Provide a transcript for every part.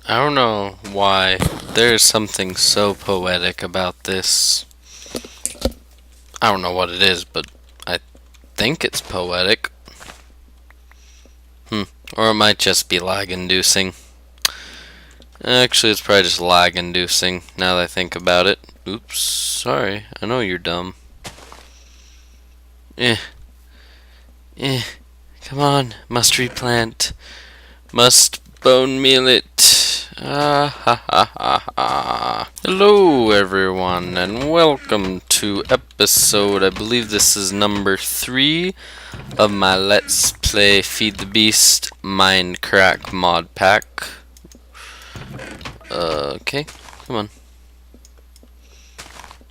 I don't know why. There's something so poetic about this. I don't know what it is, but I think it's poetic. Or it might just be lag inducing. Actually, it's probably just lag inducing now that I think about it. Oops, sorry. I know you're dumb. Eh, eh. Come on, must replant. Must bone meal it. Ah ha ha ha ha. Hello everyone and welcome to episode, I believe this is number 3 of my Let's Play Feed the Beast Mindcrack mod pack. Okay, come on.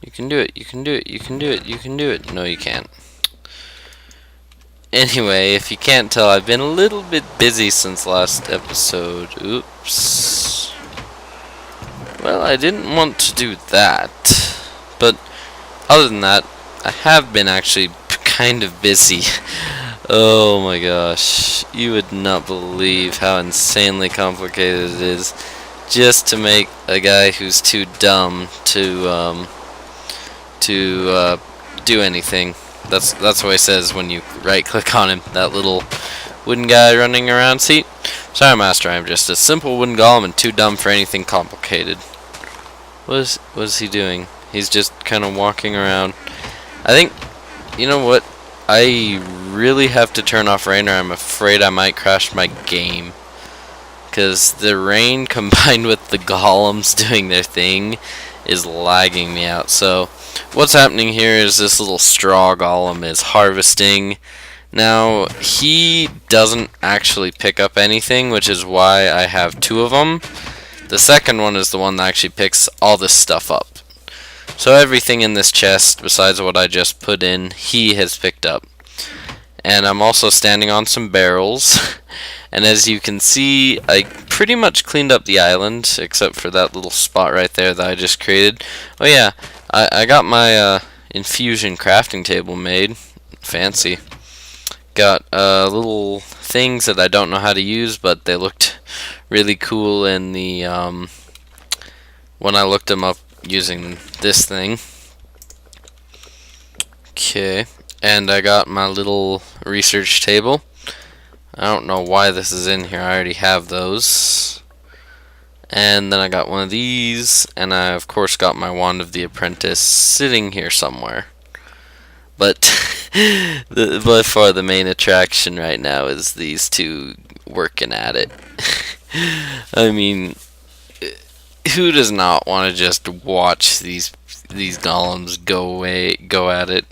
You can do it, you can do it, you can do it, you can do it. No, you can't. Anyway, if you can't tell, I've been a little bit busy since last episode. Oops. Well, I didn't want to do that. But other than that, I have been actually kind of busy. Oh my gosh. You would not believe how insanely complicated it is just to make a guy who's too dumb to do anything. That's what it says when you right click on him, that little wooden guy running around. See? Sorry master, I'm just a simple wooden golem and too dumb for anything complicated. What is he doing? He's just kind of walking around. I think, you know what? I really have to turn off rain or I'm afraid I might crash my game. Because the rain combined with the golems doing their thing is lagging me out. So what's happening here is this little straw golem is harvesting. Now, he doesn't actually pick up anything, which is why I have 2 of them. The second one is the one that actually picks all this stuff up. So everything in this chest, besides what I just put in, he has picked up. And I'm also standing on some barrels. And as you can see, I pretty much cleaned up the island, except for that little spot right there that I just created. Oh yeah, I got my infusion crafting table made. Fancy. Got little things that I don't know how to use, but they looked really cool in the when I looked them up using this thing. Okay, and I got my little research table. I don't know why this is in here. I already have those. And then I got one of these, and I of course got my wand of the apprentice sitting here somewhere. But by far the main attraction right now is these two working at it. I mean, who does not want to just watch these golems go at it?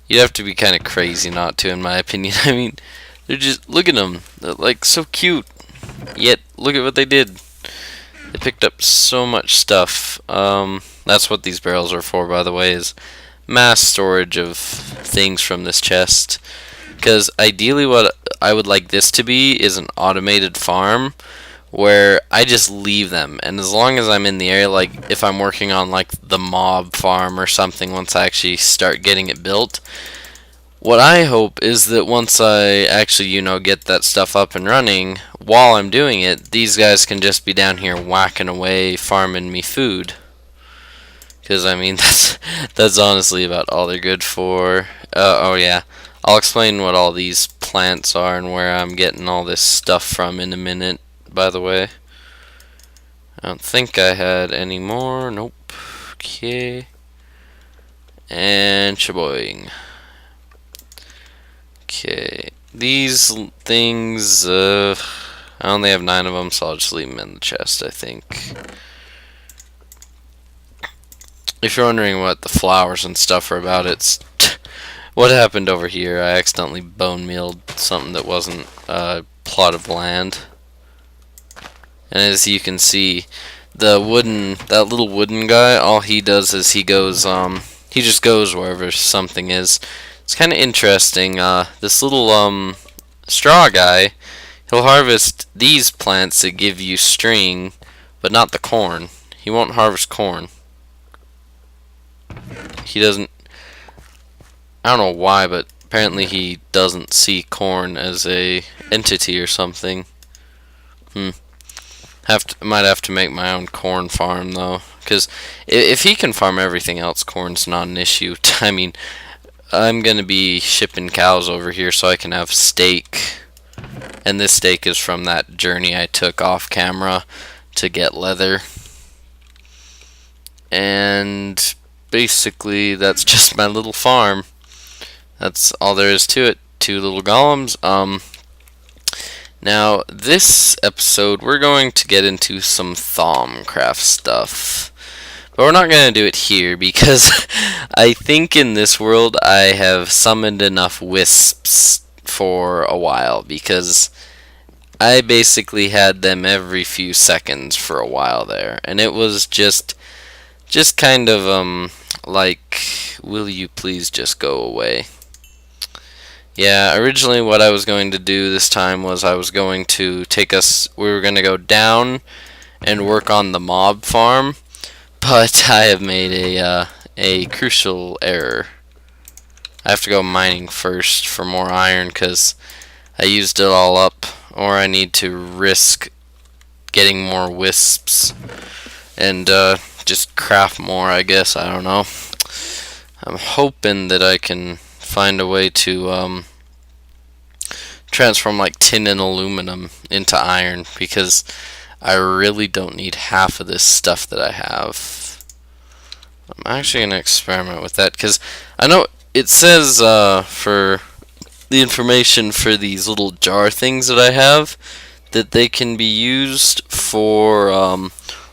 You'd have to be kind of crazy not to, in my opinion. I mean, they're just, look at them. They're like so cute. Yet, look at what they did. They picked up so much stuff. That's what these barrels are for, by the way, is mass storage of things from this chest. Because ideally what I would like this to be is an automated farm where I just leave them, and as long as I'm in the area, like if I'm working on like the mob farm or something, once I actually start getting it built, what I hope is that once I actually, get that stuff up and running, while I'm doing it, these guys can just be down here whacking away, farming me food. Because I mean, that's honestly about all they're good for. Oh yeah, I'll explain what all these plants are and where I'm getting all this stuff from in a minute. By the way, I don't think I had any more. Nope. Okay. And shaboing. Okay. These things, I only have 9 of them, so I'll just leave them in the chest, I think. If you're wondering what the flowers and stuff are about, it's what happened over here. I accidentally bone mealed something that wasn't a plot of land. And as you can see, that little wooden guy, all he does is he just goes wherever something is. It's kind of interesting. This little straw guy, he'll harvest these plants that give you string, but not the corn. He won't harvest corn. He doesn't. I don't know why, but apparently he doesn't see corn as a entity or something. Might have to make my own corn farm though, because if he can farm everything else, corn's not an issue. I mean, I'm gonna be shipping cows over here so I can have steak, and this steak is from that journey I took off camera to get leather. And basically, that's just my little farm. That's all there is to it. 2 little golems. Now, this episode, we're going to get into some Thaumcraft stuff. But we're not going to do it here, because I think in this world I have summoned enough wisps for a while, because I basically had them every few seconds for a while there. And it was just kind of, like, will you please just go away? Yeah, originally what I was going to do this time was I was going to we were going to go down and work on the mob farm, but I have made a crucial error. I have to go mining first for more iron because I used it all up, or I need to risk getting more wisps and just craft more, I guess. I don't know. I'm hoping that I can find a way to transform like tin and aluminum into iron, because I really don't need half of this stuff that I have. I'm actually going to experiment with that, because I know it says for the information for these little jar things that I have, that they can be used for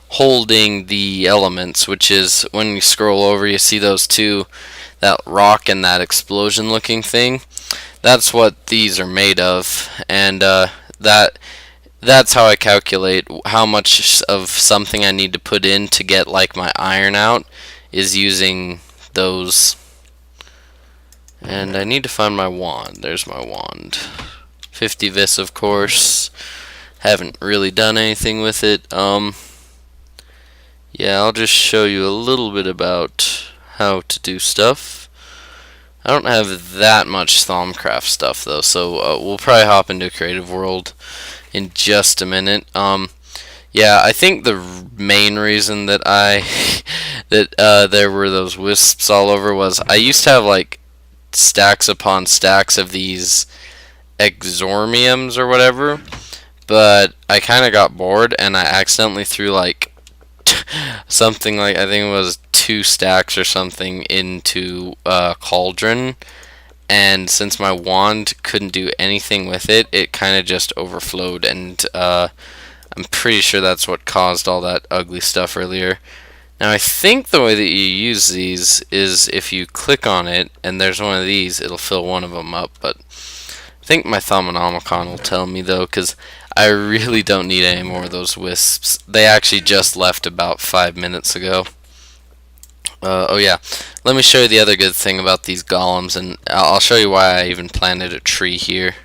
holding the elements, which is when you scroll over you see those two, that rock and that explosion looking thing. That's what these are made of, and that's how I calculate how much of something I need to put in to get like my iron out, is using those. And I need to find my wand. There's my wand. 50 vis, of course. Haven't really done anything with it. Yeah, I'll just show you a little bit about how to do stuff. I don't have that much Thaumcraft stuff though, so we'll probably hop into Creative World in just a minute. Yeah, I think the main reason that there were those wisps all over was I used to have like stacks upon stacks of these exormiums or whatever, but I kind of got bored and I accidentally threw like something like, I think it was 2 stacks or something into a cauldron, and since my wand couldn't do anything with it, it kind of just overflowed, and I'm pretty sure that's what caused all that ugly stuff earlier. Now I think the way that you use these is if you click on it and there's one of these, it'll fill one of them up, but I think my Thaumonomicon will tell me though, because I really don't need any more of those wisps. They actually just left about 5 minutes ago. Oh yeah, let me show you the other good thing about these golems, and I'll show you why I even planted a tree here.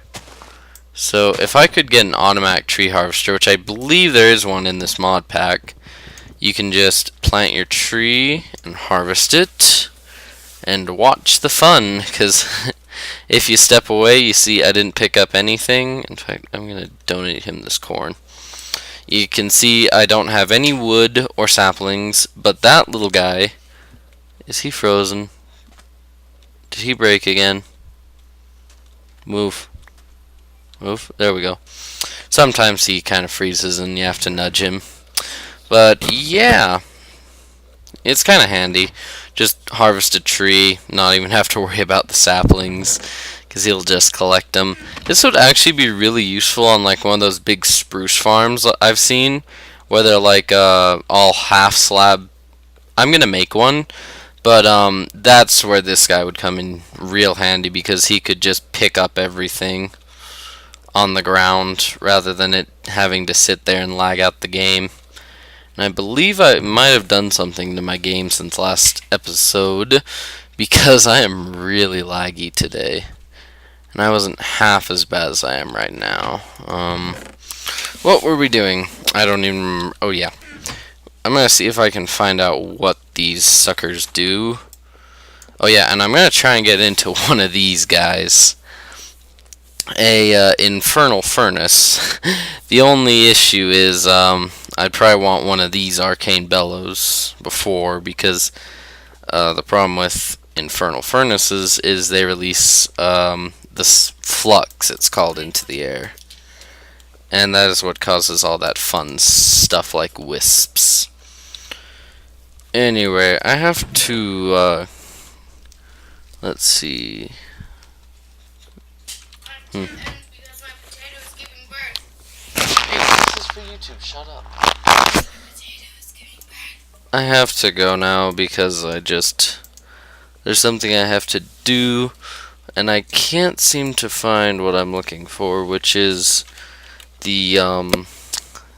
So if I could get an automatic tree harvester, which I believe there is one in this mod pack, you can just plant your tree and harvest it and watch the fun, because if you step away, you see I didn't pick up anything. In fact, I'm going to donate him this corn. You can see I don't have any wood or saplings, but that little guy, is he frozen? Did he break again? Move. Move. There we go. Sometimes he kind of freezes and you have to nudge him. But yeah, it's kind of handy. Just harvest a tree, not even have to worry about the saplings, because he'll just collect them. This would actually be really useful on like one of those big spruce farms I've seen, where they're like all half slab. I'm gonna make one, but that's where this guy would come in real handy, because he could just pick up everything on the ground rather than it having to sit there and lag out the game. And I believe I might have done something to my game since last episode, because I am really laggy today. And I wasn't half as bad as I am right now. What were we doing? I don't even remember. Oh yeah. I'm going to see if I can find out what these suckers do. Oh yeah, and I'm going to try and get into one of these guys. A infernal furnace. The only issue is I'd probably want one of these arcane bellows before, because the problem with infernal furnaces is they release this flux, it's called, into the air. And that is what causes all that fun stuff like wisps. Anyway, I have to, let's see. Hey, this is for YouTube, shut up. I have to go now because there's something I have to do, and I can't seem to find what I'm looking for, which is the,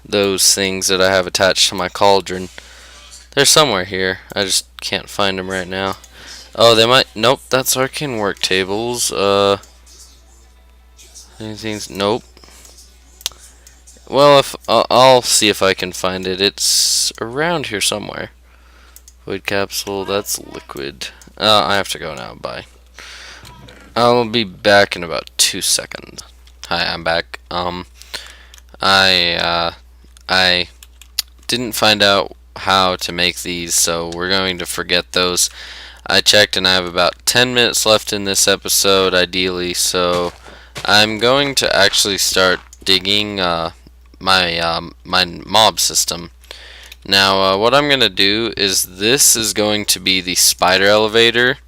those things that I have attached to my cauldron. They're somewhere here. I just can't find them right now. Oh, they might. Nope, that's arcane work tables. Anything? Nope. Well, if I'll see if I can find it. It's around here somewhere. Void capsule. That's liquid. I have to go now. Bye. I'll be back in about 2 seconds. Hi, I'm back. I didn't find out how to make these, so we're going to forget those. I checked and I have about 10 minutes left in this episode, ideally, so I'm going to actually start digging my mob system. Now, what I'm going to do is this is going to be the spider elevator,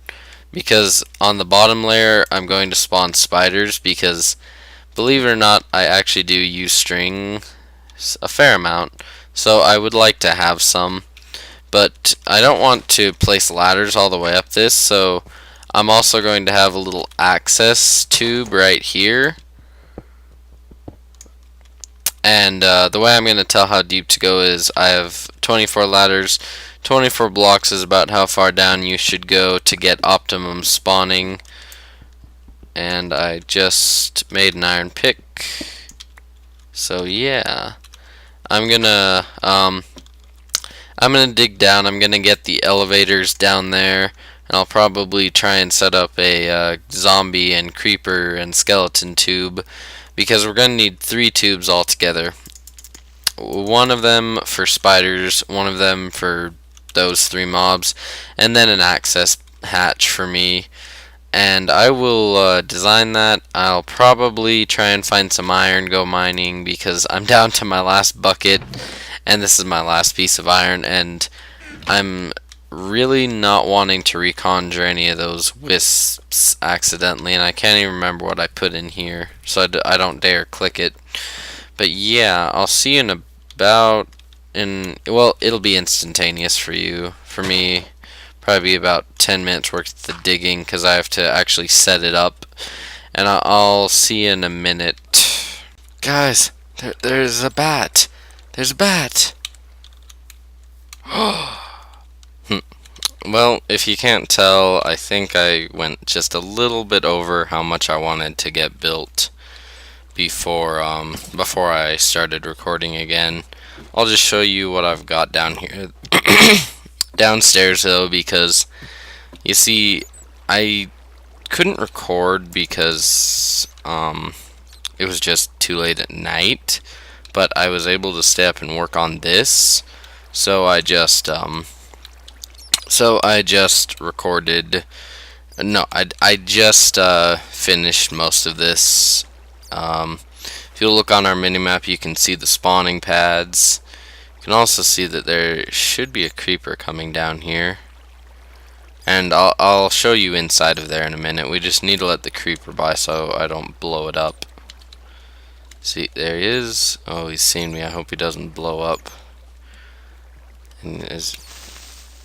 because on the bottom layer I'm going to spawn spiders, because believe it or not, I actually do use string a fair amount, so I would like to have some, but I don't want to place ladders all the way up this, so I'm also going to have a little access tube right here. And the way I'm going to tell how deep to go is I have 24 ladders. 24 blocks is about how far down you should go to get optimum spawning. And I just made an iron pick. So yeah, I'm gonna dig down. I'm gonna get the elevators down there, and I'll probably try and set up a zombie and creeper and skeleton tube, because we're gonna need 3 tubes altogether. One of them for spiders, one of them for those 3 mobs, and then an access hatch for me. And I will design that. I'll probably try and find some iron, go mining, because I'm down to my last bucket, and this is my last piece of iron, and I'm really not wanting to reconjure any of those wisps accidentally, and I can't even remember what I put in here, so I don't dare click it. But yeah, I'll see you in about, well, it'll be instantaneous for you. For me, probably about 10 minutes worth of digging, because I have to actually set it up, and I'll see you in a minute. Guys, there's a bat. There's a bat. Well, if you can't tell, I think I went just a little bit over how much I wanted to get built before I started recording again. I'll just show you what I've got down here. Downstairs though, because you see I couldn't record because it was just too late at night, but I was able to stay up and work on this, so I just recorded. No, I just finished most of this. If you look on our minimap, you can see the spawning pads. You can also see that there should be a creeper coming down here, and I'll show you inside of there in a minute. We just need to let the creeper by so I don't blow it up. See, there he is. Oh, he's seen me. I hope he doesn't blow up. And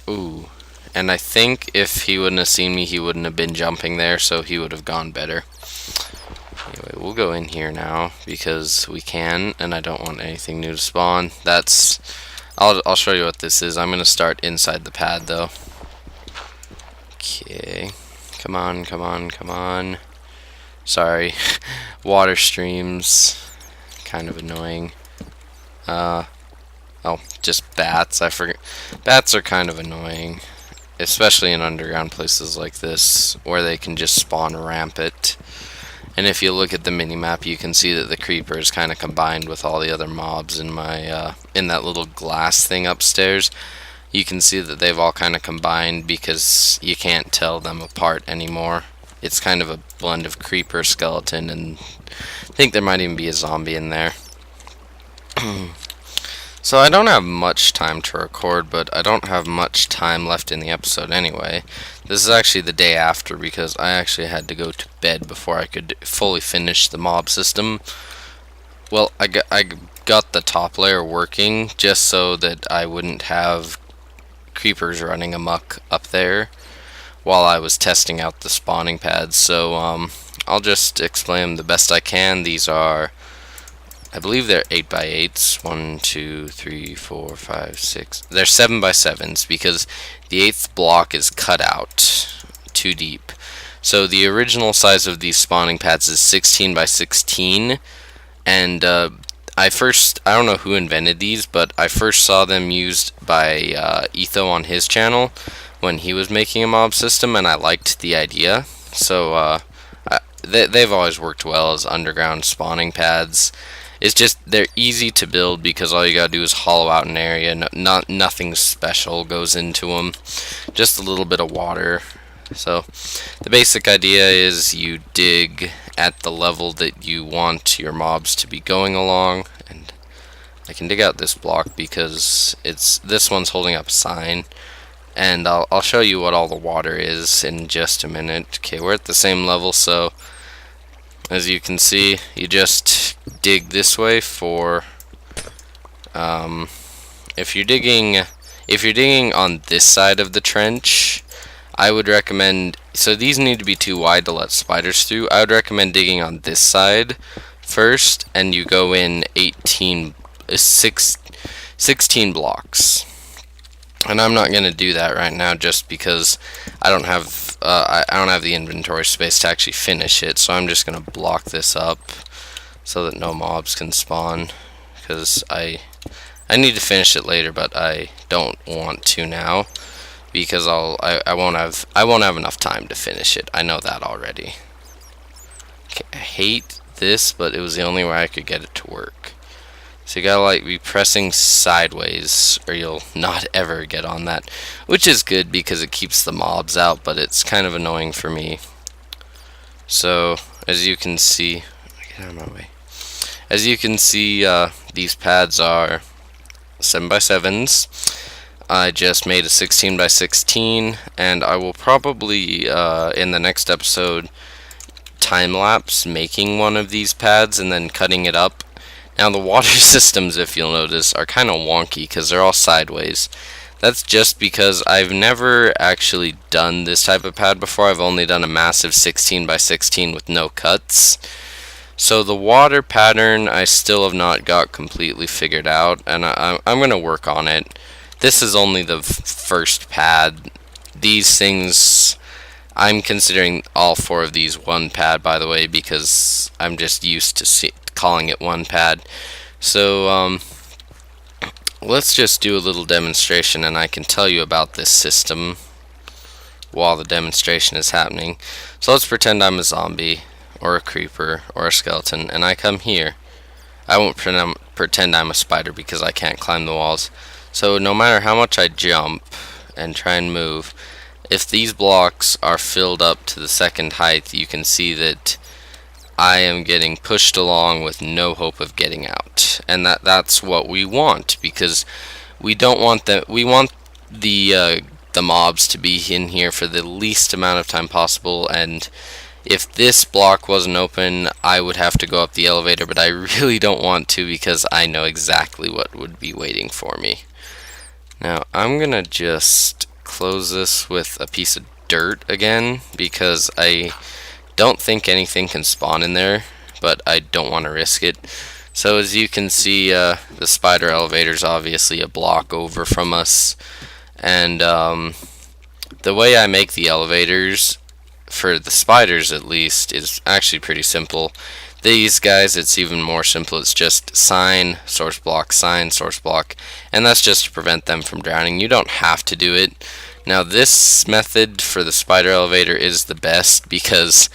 ooh, and I think if he wouldn't have seen me, he wouldn't have been jumping there, so he would have gone better. Anyway, we'll go in here now because we can, and I don't want anything new to spawn. I'll show you what this is. I'm gonna start inside the pad though. Okay, come on, come on, come on. Sorry, water streams, kind of annoying. Oh, just bats. I forget. Bats are kind of annoying, especially in underground places like this where they can just spawn rampant. And if you look at the mini map, you can see that the creeper is kind of combined with all the other mobs in my in that little glass thing upstairs. You can see that they've all kind of combined because you can't tell them apart anymore. It's kind of a blend of creeper, skeleton, and I think there might even be a zombie in there. So I don't have much time to record, but I don't have much time left in the episode anyway. This is actually the day after because I actually had to go to bed before I could fully finish the mob system. Well, I got the top layer working just so that I wouldn't have creepers running amok up there while I was testing out the spawning pads. So I'll just explain them the best I can. These are, I believe they're 8x8s. 1, 2, 3, 4, 5, 6. They're 7x7s because the 8th block is cut out too deep. So the original size of these spawning pads is 16x16, and I don't know who invented these, but I first saw them used by Etho on his channel when he was making a mob system, and I liked the idea. So they've always worked well as underground spawning pads. It's just they're easy to build because all you gotta do is hollow out an area. Nothing special goes into them. Just a little bit of water. So the basic idea is you dig at the level that you want your mobs to be going along. And I can dig out this block because this one's holding up a sign. And I'll show you what all the water is in just a minute. Okay, we're at the same level, so as you can see, you just dig this way for if you're digging on this side of the trench, I would recommend, so these need to be too wide to let spiders through. I would recommend digging on this side first, and you go in 16 blocks. And I'm not going to do that right now just because I don't have the inventory space to actually finish it. So I'm just going to block this up so that no mobs can spawn, because I need to finish it later, but I don't want to now because I won't have enough time to finish it. I know that already. Okay, I hate this, but it was the only way I could get it to work. So you gotta be pressing sideways or you'll not ever get on that, which is good because it keeps the mobs out, but it's kind of annoying for me. So as you can see, get out of my way. As you can see, these pads are 7x7s. I just made a 16x16, and I will probably in the next episode time lapse making one of these pads and then cutting it up. Now the water systems, if you'll notice, are kind of wonky because they're all sideways. That's just because I've never actually done this type of pad before. I've only done a massive 16x16 with no cuts. So the water pattern I still have not got completely figured out, and I'm going to work on it. This is only the first pad. These things, I'm considering all 4 of these one pad, by the way, because I'm just used to calling it one pad. So let's just do a little demonstration, and I can tell you about this system while the demonstration is happening. So let's pretend I'm a zombie or a creeper or a skeleton, and I come here. I won't pretend I'm a spider because I can't climb the walls. So no matter how much I jump and try and move, if these blocks are filled up to the second height, you can see that I am getting pushed along with no hope of getting out. And that's what we want, because we don't want we want the mobs to be in here for the least amount of time possible. And if this block wasn't open, I would have to go up the elevator, but I really don't want to because I know exactly what would be waiting for me. Now I'm gonna just close this with a piece of dirt again because I don't think anything can spawn in there, but I don't want to risk it. So as you can see, the spider elevator is obviously a block over from us, and the way I make the elevators, for the spiders at least, is actually pretty simple. These guys, it's even more simple. It's just sign, source block, and that's just to prevent them from drowning. You don't have to do it. Now this method for the spider elevator is the best because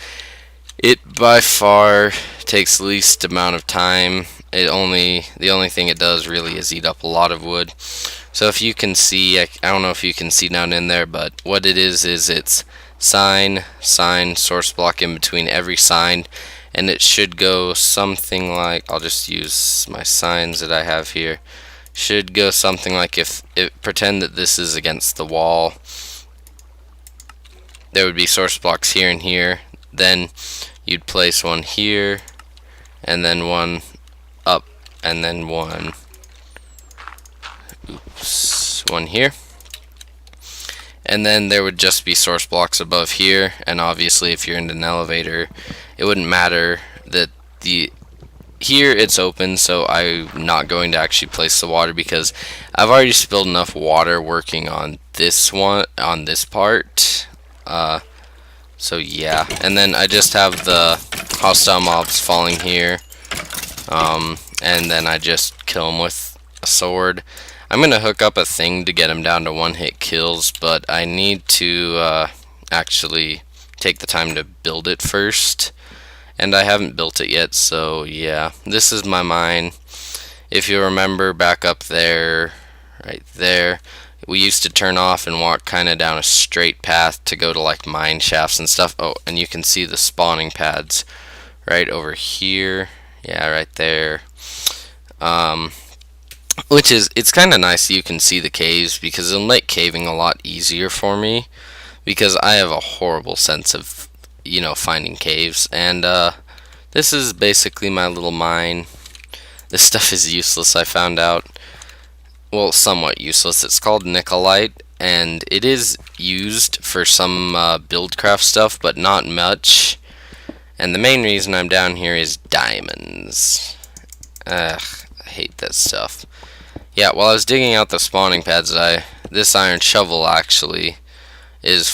It by far takes the least amount of time. The only thing it does really is eat up a lot of wood. So if you can see, I don't know if you can see down in there, but what it is it's sign, sign, source block in between every sign, and it should go something like, I'll just use my signs that I have here. Should go something like, if it pretend that this is against the wall, there would be source blocks here and here. Then you'd place one here, and then one up, and then one here. And then there would just be source blocks above here, and obviously if you're in an elevator, it wouldn't matter that here it's open, so I'm not going to actually place the water because I've already spilled enough water working on this part. So yeah, and then I just have the hostile mobs falling here, and then I just kill them with a sword. I'm gonna hook up a thing to get them down to one-hit kills, but I need to actually take the time to build it first, and I haven't built it yet. So yeah, this is my mine. If you remember back up there, right there, we used to turn off and walk kind of down a straight path to go to like mine shafts and stuff. Oh, and you can see the spawning pads right over here. Yeah, right there. Which is, it's kind of nice that you can see the caves, because it'll make caving a lot easier for me, because I have a horrible sense of, finding caves. And this is basically my little mine. This stuff is useless, I found out. Well, somewhat useless. It's called Nicolite, and it is used for some buildcraft stuff, but not much. And the main reason I'm down here is diamonds. Ugh, I hate that stuff. Yeah, while I was digging out the spawning pads, this iron shovel actually is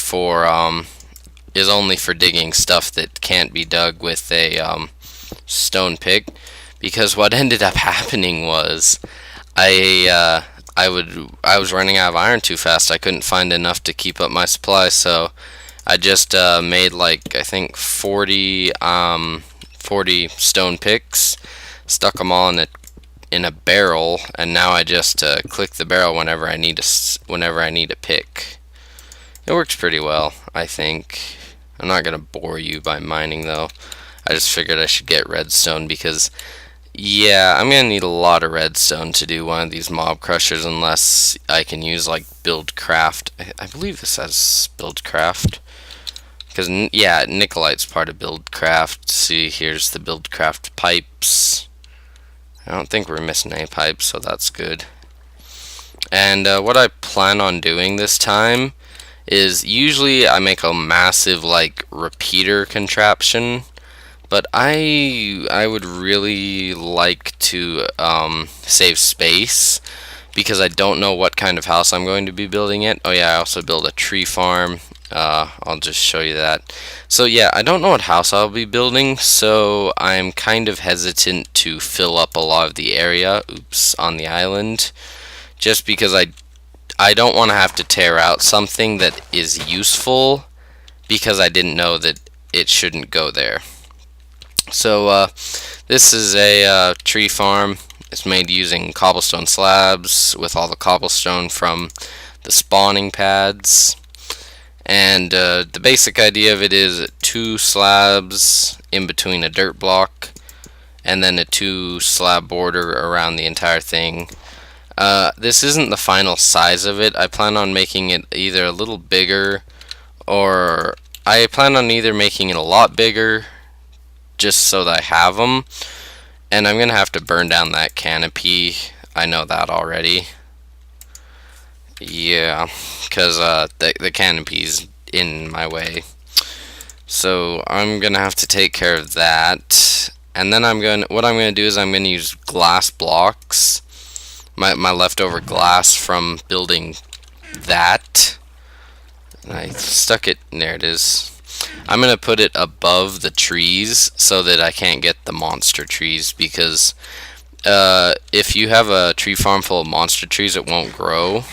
is only for digging stuff that can't be dug with a stone pick. Because what ended up happening was I was running out of iron too fast. I couldn't find enough to keep up my supply, so I just made like, I think 40 stone picks, stuck them all in a barrel, and now I just click the barrel whenever I need a pick. It works pretty well, I think. I'm not gonna bore you by mining though. I just figured I should get redstone because, yeah, I'm gonna need a lot of redstone to do one of these mob crushers, unless I can use like buildcraft. I believe this has buildcraft, because yeah, Nicolite's part of buildcraft. See, here's the buildcraft pipes. I don't think we're missing any pipes, so that's good. And what I plan on doing this time is, usually I make a massive like repeater contraption, but I would really like to save space, because I don't know what kind of house I'm going to be building it. Oh yeah, I also build a tree farm. I'll just show you that. So yeah, I don't know what house I'll be building, so I'm kind of hesitant to fill up a lot of the area, on the island, just because I don't want to have to tear out something that is useful because I didn't know that it shouldn't go there. So this is a tree farm. It's made using cobblestone slabs with all the cobblestone from the spawning pads. And the basic idea of it is 2 slabs in between a dirt block, and then a 2 slab border around the entire thing. This isn't the final size of it. I plan on making it either a little bigger, or I plan on either making it a lot bigger, just so that I have them. And I'm gonna have to burn down that canopy. I know that already. Yeah, because the canopy's in my way. So I'm gonna have to take care of that. And then what I'm gonna do is I'm gonna use glass blocks, my leftover glass from building that. And I stuck it, there it is. I'm gonna put it above the trees so that I can't get the monster trees, because if you have a tree farm full of monster trees, it won't grow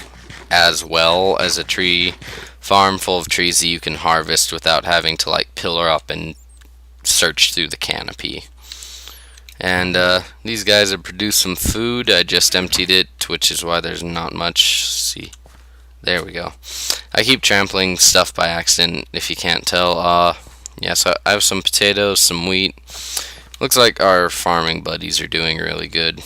as well as a tree farm full of trees that you can harvest without having to like pillar up and search through the canopy. And these guys have produced some food. I just emptied it, which is why there's not much. See, there we go. I keep trampling stuff by accident, if you can't tell. Yeah, so I have some potatoes, some wheat. Looks like our farming buddies are doing really good.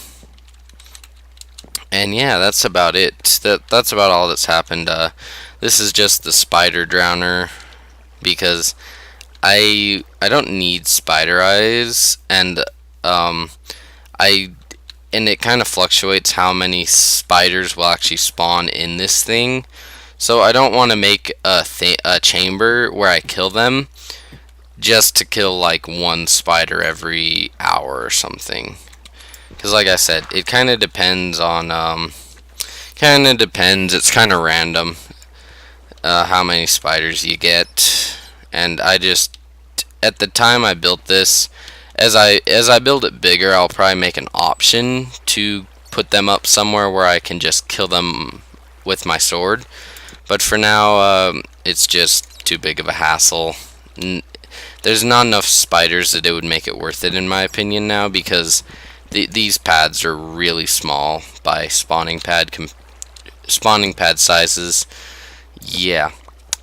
And yeah, that's about it. That's about all that's happened. This is just the spider drowner, because I don't need spider eyes, and it kind of fluctuates how many spiders will actually spawn in this thing. So I don't want to make a chamber where I kill them just to kill like one spider every hour or something. Because like I said, it kind of depends on it's kind of random how many spiders you get. And I just, at the time I built this, as I build it bigger, I'll probably make an option to put them up somewhere where I can just kill them with my sword. But for now, it's just too big of a hassle. There's not enough spiders that it would make it worth it, in my opinion, now, because these pads are really small by spawning pad sizes. Yeah.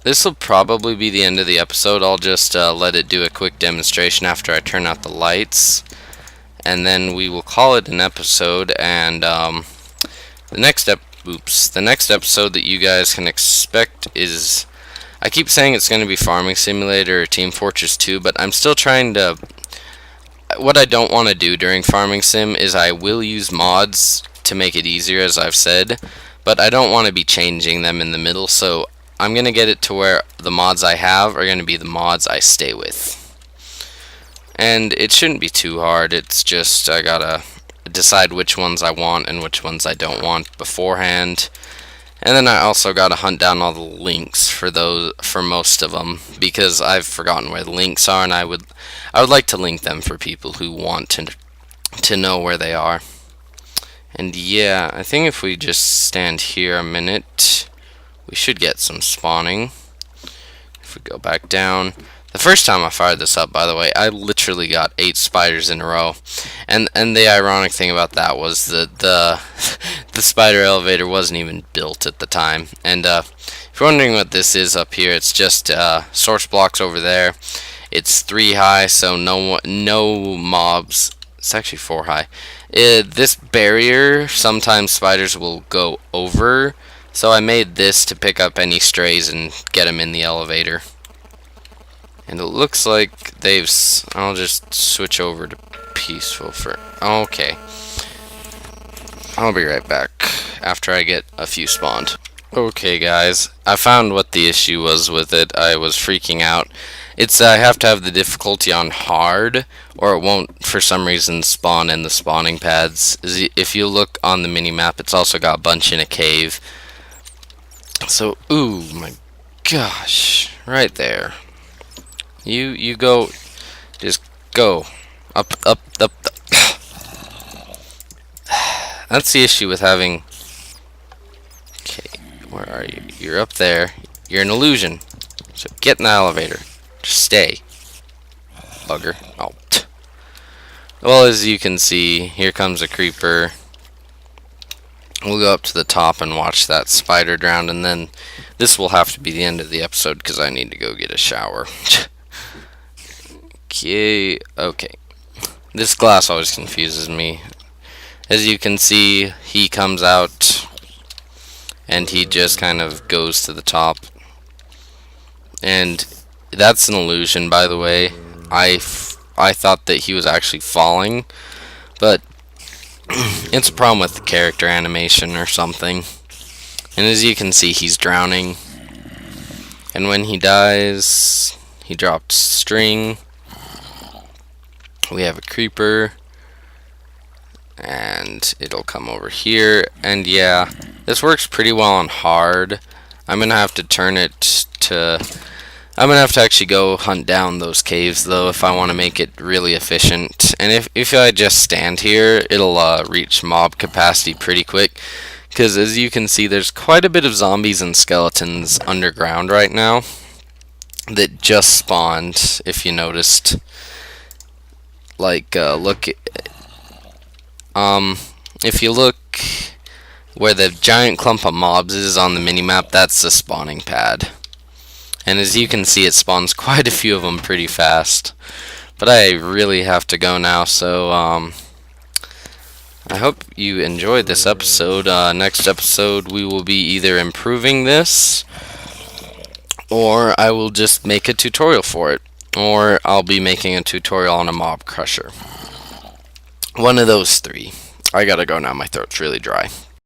This will probably be the end of the episode. I'll just let it do a quick demonstration after I turn out the lights, and then we will call it an episode. And the next episode that you guys can expect is, I keep saying it's going to be Farming Simulator or Team Fortress 2, but I'm still trying to. What I don't want to do during Farming Sim is I will use mods to make it easier, as I've said, but I don't want to be changing them in the middle, so I'm going to get it to where the mods I have are going to be the mods I stay with. And it shouldn't be too hard. It's just I gotta decide which ones I want and which ones I don't want beforehand. And then I also gotta hunt down all the links for most of them, because I've forgotten where the links are, and I would like to link them for people who want to know where they are. And yeah, I think if we just stand here a minute, we should get some spawning. If we go back down, the first time I fired this up, by the way, I literally got 8 spiders in a row. And the ironic thing about that was that the spider elevator wasn't even built at the time. And if you're wondering what this is up here, it's just source blocks over there. It's 3 high, so no mobs. It's actually 4 high. This barrier, sometimes spiders will go over, so I made this to pick up any strays and get them in the elevator. And it looks like I'll just switch over to peaceful for, okay. I'll be right back after I get a few spawned. Okay guys, I found what the issue was with it. I was freaking out. I have to have the difficulty on hard, or it won't for some reason spawn in the spawning pads. If you look on the mini-map, it's also got a bunch in a cave. So, ooh my gosh, right there. You go, just go up. That's the issue with having. Okay, where are you? You're up there. You're an illusion. So get in the elevator. Just stay. Bugger. Oh. Well, as you can see, here comes a creeper. We'll go up to the top and watch that spider drown, and then this will have to be the end of the episode because I need to go get a shower. Okay. This glass always confuses me. As you can see, he comes out and he just kind of goes to the top. And that's an illusion, by the way. I thought that he was actually falling, but it's a problem with the character animation or something. And as you can see, he's drowning. And when he dies, he drops string. We have a creeper, and it'll come over here. And yeah, this works pretty well on hard. I'm gonna have to turn it to, I'm gonna have to actually go hunt down those caves though if I want to make it really efficient. And if I just stand here, it'll reach mob capacity pretty quick, because as you can see, there's quite a bit of zombies and skeletons underground right now that just spawned, if you noticed. like if you look where the giant clump of mobs is on the minimap, that's the spawning pad. And as you can see, it spawns quite a few of them pretty fast. But I really have to go now, so I hope you enjoyed this episode. Next episode, we will be either improving this, or I will just make a tutorial for it, or I'll be making a tutorial on a mob crusher. One of those three. I gotta go now, my throat's really dry.